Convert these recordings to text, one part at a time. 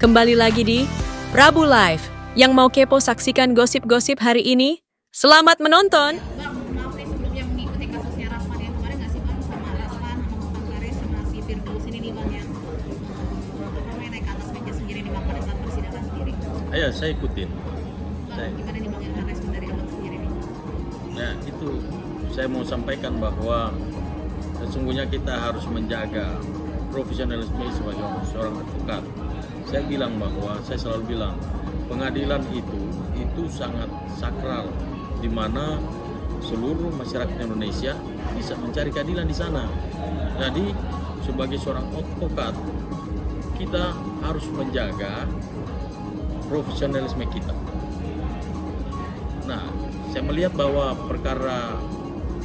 Kembali lagi di Prabu Live. Yang mau kepo saksikan gosip-gosip hari ini, selamat menonton! Bang, maaf nih sebelumnya mengikuti kasusnya Rasman yang kemarin nggak sih Bang, sama Rasman, sama Bang Kares, sama si Firdaus ini nih Bang yang namanya naik ke atas meja sendiri nih Bang pada saat persidangan sendiri. Ayo saya ikutin. Bang, gimana nih Bang yang respon dari Abang sendiri nih? Nah itu saya mau sampaikan bahwa sesungguhnya kita harus menjaga profesionalisme sebagai seorang advokat. Saya bilang bahwa saya selalu bilang pengadilan itu sangat sakral, di mana seluruh masyarakat Indonesia bisa mencari keadilan di sana. Jadi sebagai seorang advokat kita harus menjaga profesionalisme kita. Nah, saya melihat bahwa perkara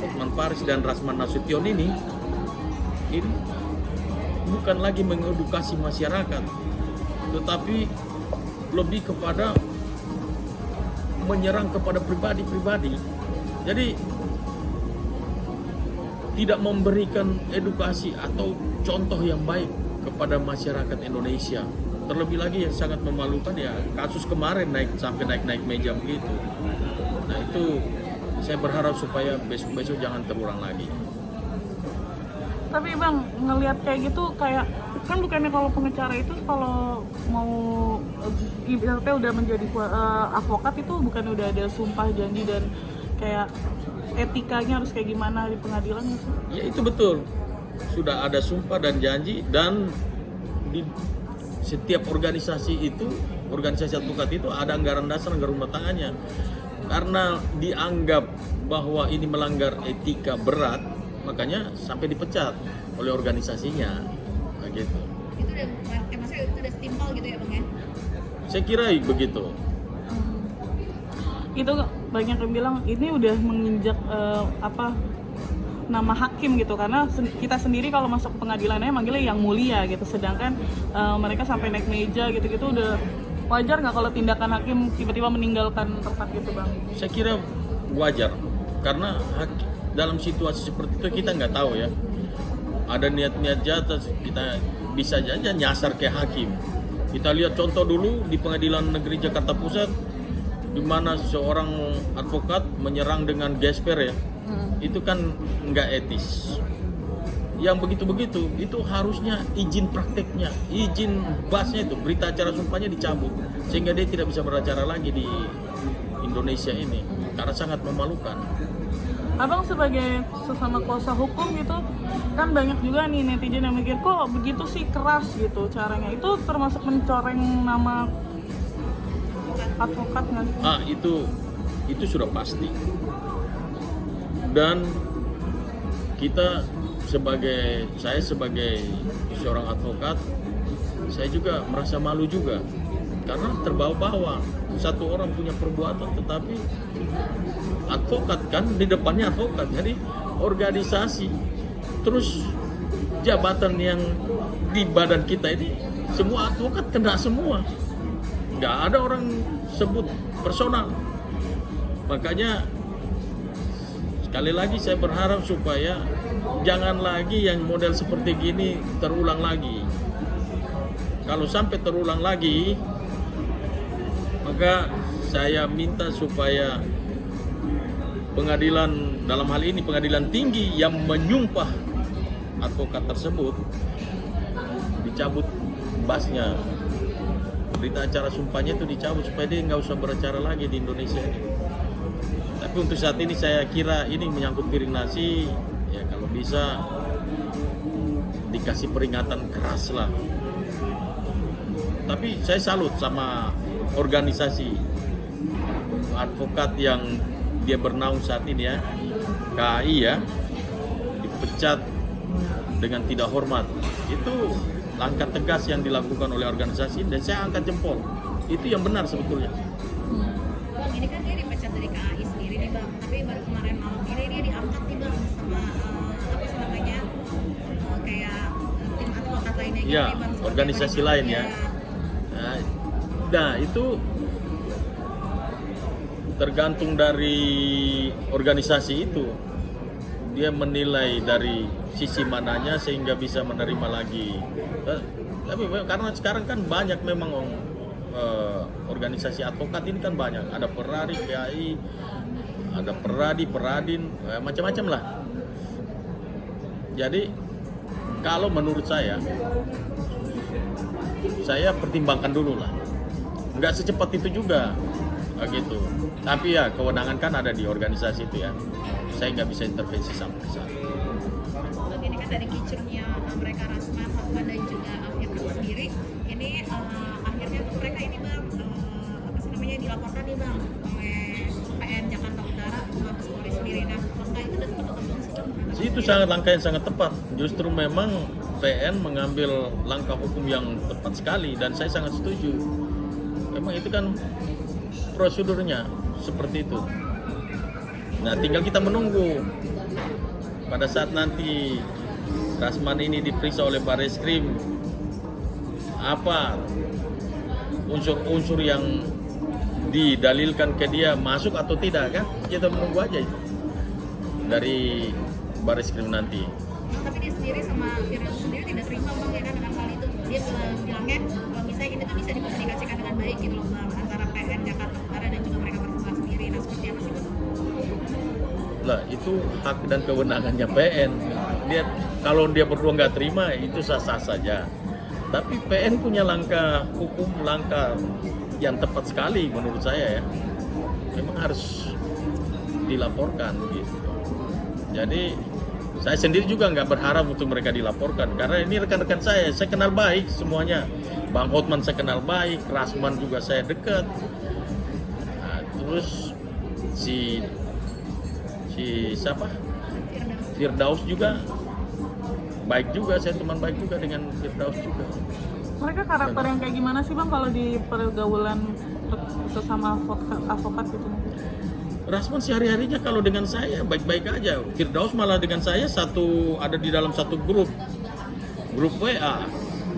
Hotman Paris dan Rasman Nasution ini bukan lagi mengedukasi masyarakat, tetapi lebih kepada menyerang kepada pribadi-pribadi. Jadi tidak memberikan edukasi atau contoh yang baik kepada masyarakat Indonesia. Terlebih lagi yang sangat memalukan ya kasus kemarin sampai naik meja begitu. Nah itu saya berharap supaya besok-besok jangan terulang lagi. Tapi Bang, ngelihat kayak gitu kayak kan bukannya kalau pengacara itu kalau mau ibaratnya udah menjadi advokat itu bukan udah ada sumpah janji dan kayak etikanya harus kayak gimana di pengadilan gitu? Ya itu betul. Sudah ada sumpah dan janji, dan di setiap organisasi advokat itu ada anggaran dasar, anggaran rumah tangannya. Karena dianggap bahwa ini melanggar etika berat, makanya sampai dipecat oleh organisasinya, begitu. Itu udah, maksudnya itu udah setimpal gitu ya Bang ya? Saya kira begitu. Itu banyak yang bilang ini udah menginjak nama hakim gitu, karena kita sendiri kalau masuk pengadilannya manggilnya yang mulia gitu, sedangkan mereka sampai naik meja gitu-gitu udah wajar nggak kalau tindakan hakim tiba-tiba meninggalkan tempat gitu Bang? Saya kira wajar, karena dalam situasi seperti itu kita nggak tahu ya, ada niat-niat jahat, kita bisa aja nyasar ke hakim. Kita lihat contoh dulu di Pengadilan Negeri Jakarta Pusat, di mana seorang advokat menyerang dengan gesper ya, itu kan nggak etis. Yang begitu-begitu itu harusnya izin prakteknya, izin basnya itu, berita acara sumpahnya dicabut, sehingga dia tidak bisa beracara lagi di Indonesia ini, karena sangat memalukan. Abang sebagai sesama kuasa hukum gitu, kan banyak juga nih netizen yang mikir kok begitu sih keras gitu caranya, itu termasuk mencoreng nama advokat nggak sih? Itu sudah pasti. Dan saya sebagai seorang advokat, saya juga merasa malu juga karena terbawa-bawa satu orang punya perbuatan, tetapi advokat kan di depannya advokat, jadi organisasi terus jabatan yang di badan kita ini semua advokat kena semua, nggak ada orang sebut personal. Makanya sekali lagi saya berharap supaya jangan lagi yang model seperti gini terulang lagi. Kalau sampai terulang lagi, maka saya minta supaya pengadilan, dalam hal ini pengadilan tinggi yang menyumpah advokat tersebut, dicabut basnya, berita acara sumpahnya itu dicabut supaya dia nggak usah beracara lagi di Indonesia ini. Tapi untuk saat ini saya kira ini menyangkut piring nasi, ya kalau bisa dikasih peringatan keras lah. Tapi saya salut sama organisasi advokat yang dia bernaung saat ini ya, KAI ya, dipecat dengan tidak hormat. Itu langkah tegas yang dilakukan oleh organisasi dan saya angkat jempol. Itu yang benar sebetulnya. Bang, ini kan dia dipecat dari KAI sendiri nih Bang, tapi baru kemarin malam ini dia diangkat nih Bang sama kayak tim advokat lainnya gitu Ya, nih Bang. organisasi lain ya. Nah, itu tergantung dari organisasi itu. Dia menilai dari sisi mananya sehingga bisa menerima lagi. Tapi karena sekarang kan banyak memang organisasi advokat ini kan banyak. Ada Perari, PAI, ada Peradi, Peradin, macam-macam lah. Jadi kalau menurut saya pertimbangkan dulu lah. Nggak secepat itu juga, gitu. Tapi ya kewenangan kan ada di organisasi itu ya. Saya nggak bisa intervensi sampai ke sana. Untuk ini kan dari kicurnya mereka Rasman, Hotman dan juga Firdaus sendiri, ini akhirnya tuh mereka ini bang, apa sih namanya dilaporkan nih bang oleh PN Jakarta Utara ke Mabes Polri sendiri. Nah, langkah itu udah tepat atau belum sih? Itu sangat langkah yang sangat tepat. Justru memang PN mengambil langkah hukum yang tepat sekali dan saya sangat setuju. Memang itu kan prosedurnya seperti itu. Nah, tinggal kita menunggu pada saat nanti Rasman ini diperiksa oleh Barreskrim, apa unsur-unsur yang didalilkan ke dia masuk atau tidak kan? Kita menunggu aja itu dari Barreskrim nanti. Tapi dia sendiri sama Firdaus sendiri tidak terima bang ya kan dengan hal itu. Dia bilangnya kalau misalnya ini tuh bisa dikomunikasikan dengan baik gitu loh bang antara PN Jakarta Utara dan juga mereka berdua sendiri. Nah seperti apa sih bang? Lah itu hak dan kewenangannya PN. Dia kalau dia berdua nggak terima itu sah-sah saja. Tapi PN punya langkah hukum, langkah yang tepat sekali menurut saya ya. Memang harus dilaporkan gitu. Jadi saya sendiri juga nggak berharap untuk mereka dilaporkan karena ini rekan-rekan saya kenal baik semuanya. Bang Hotman saya kenal baik, Rasman juga saya dekat. Nah, terus si siapa? Firdaus juga baik juga, saya teman baik juga dengan Firdaus juga. Mereka karakter yang kayak gimana sih bang kalau di pergaulan sesama advokat gitu? Rasman sehari-harinya kalau dengan saya baik-baik aja. Firdaus malah dengan saya ada di dalam satu grup WA.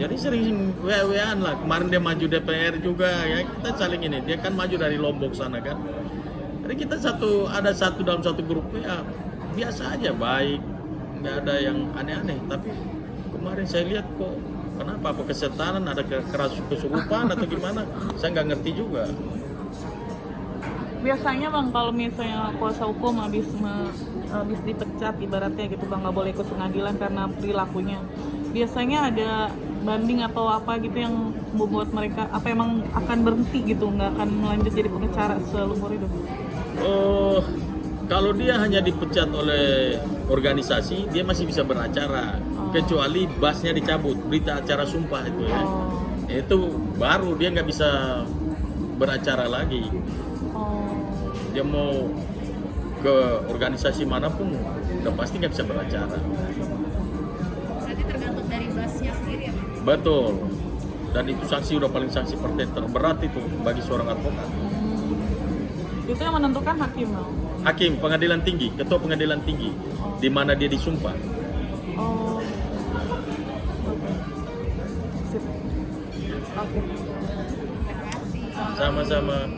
Jadi sering WA-WAan lah. Kemarin dia maju DPR juga ya, kita saling ini. Dia kan maju dari Lombok sana kan. Jadi kita ada satu dalam satu grup WA. Biasa aja, baik. Nggak ada yang aneh-aneh. Tapi kemarin saya lihat kok kenapa? Apa kesetanan, ada kesurupan atau gimana? Saya nggak ngerti juga. Biasanya bang kalau misalnya kuasa hukum habis dipecat ibaratnya gitu bang, nggak boleh ikut pengadilan karena perilakunya, biasanya ada banding atau apa gitu yang membuat mereka apa emang akan berhenti gitu, nggak akan melanjut jadi pengacara seumur hidup? Kalau dia hanya dipecat oleh organisasi, dia masih bisa beracara, kecuali basnya dicabut, berita acara sumpah itu ya. Itu baru dia nggak bisa beracara lagi. Dia mau ke organisasi manapun udah pasti nggak bisa beracara. Berarti tergantung dari basnya sendiri ya bang? Betul. Dan itu sanksi udah paling sanksi terberat itu bagi seorang advokat. Itu yang menentukan hakim bang? Hakim pengadilan tinggi, ketua pengadilan tinggi, di mana dia disumpah. Sip. Oke. Sama-sama.